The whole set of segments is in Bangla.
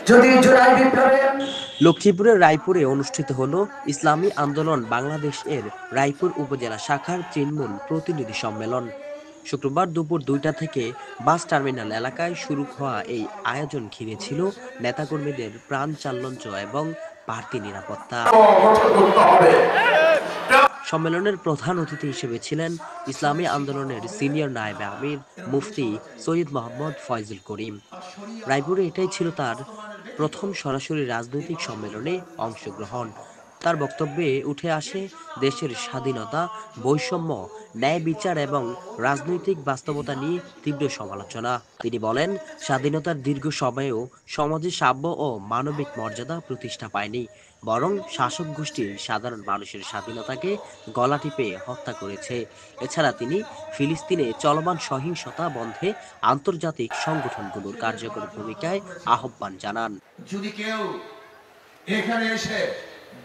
যদি জুলাই বিপ্লবে লক্ষ্মীপুরের রায়পুরে অনুষ্ঠিত হলো ইসলামী আন্দোলন বাংলাদেশের রায়পুর উপজেলা শাখার তৃণমূল প্রতিনিধি সম্মেলন। শুক্রবার দুপুর 2টা থেকে বাস টার্মিনাল এলাকায় শুরু হওয়া এই আয়োজন ঘিরে ছিল নেতাকর্মীদের প্রাণ চাঞ্চল্য এবং বাড়তি নিরাপত্তা। গঠন করতে হবে। সম্মেলনের প্রধান অতিথি হিসেবে ছিলেন ইসলামী আন্দোলনের সিনিয়র নায়েবে আমির মুফতি সৈয়দ মোহাম্মদ ফয়জুল করিম। রায়পুরে এটাই ছিল তার প্রথম সরাসরি রাজনৈতিক সম্মেলনে অংশগ্রহণ। তার বক্তব্যে উঠে আসে দেশের স্বাধীনতা, বৈষম্য, ন্যায় বিচার এবং রাজনৈতিক বাস্তবতা নিয়ে তীব্র সমালোচনা। তিনি বলেন, স্বাধীনতার দীর্ঘ সময়েও সমাজে সাম্য ও মানবিক মর্যাদা প্রতিষ্ঠা পায়নি, বরং শাসক গোষ্ঠীর সাধারণ মানুষের স্বাধীনতাকে গলা টিপে হত্যা করেছে। এছাড়া তিনি ফিলিস্তিনে চলমান সহিংসতা বন্ধে আন্তর্জাতিক সংগঠনগুলোর কার্যকর ভূমিকায় আহ্বান জানান। যদি কেউ এখানে এসে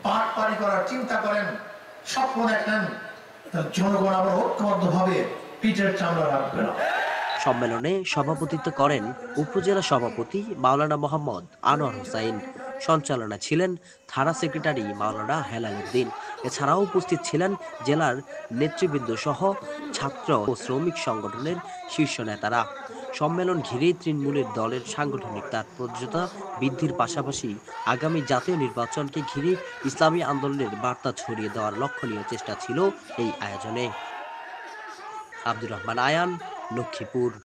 বাটপারি করার চিন্তা করেন, স্বপ্ন দেখেন, তার জনগণ আবার ঐক্যবদ্ধভাবে পিঠের চামড়া রাখবে না। সম্মেলনে সভাপতিত্ব করেন উপজেলা সভাপতি মাওলানা মোহাম্মদ আনোয়ার হোসাইন। সঞ্চালনা ছিলেন থানা সেক্রেটারি মাওলানা হেলাল উদ্দিন। এছাড়াও উপস্থিত ছিলেন জেলার নেতৃবৃন্দ সহ ছাত্র ও শ্রমিক সংগঠনের শীর্ষ নেতারা। সম্মেলন ঘিরে তৃণমূলের দলের সাংগঠনিক তাৎপর্যতা বৃদ্ধির পাশাপাশি আগামী জাতীয় নির্বাচনকে ঘিরে ইসলামী আন্দোলনের বার্তা ছড়িয়ে দেওয়ার লক্ষণীয় চেষ্টা ছিল এই আয়োজনে। আব্দুর রহমান আয়ান, লক্ষ্মীপুর।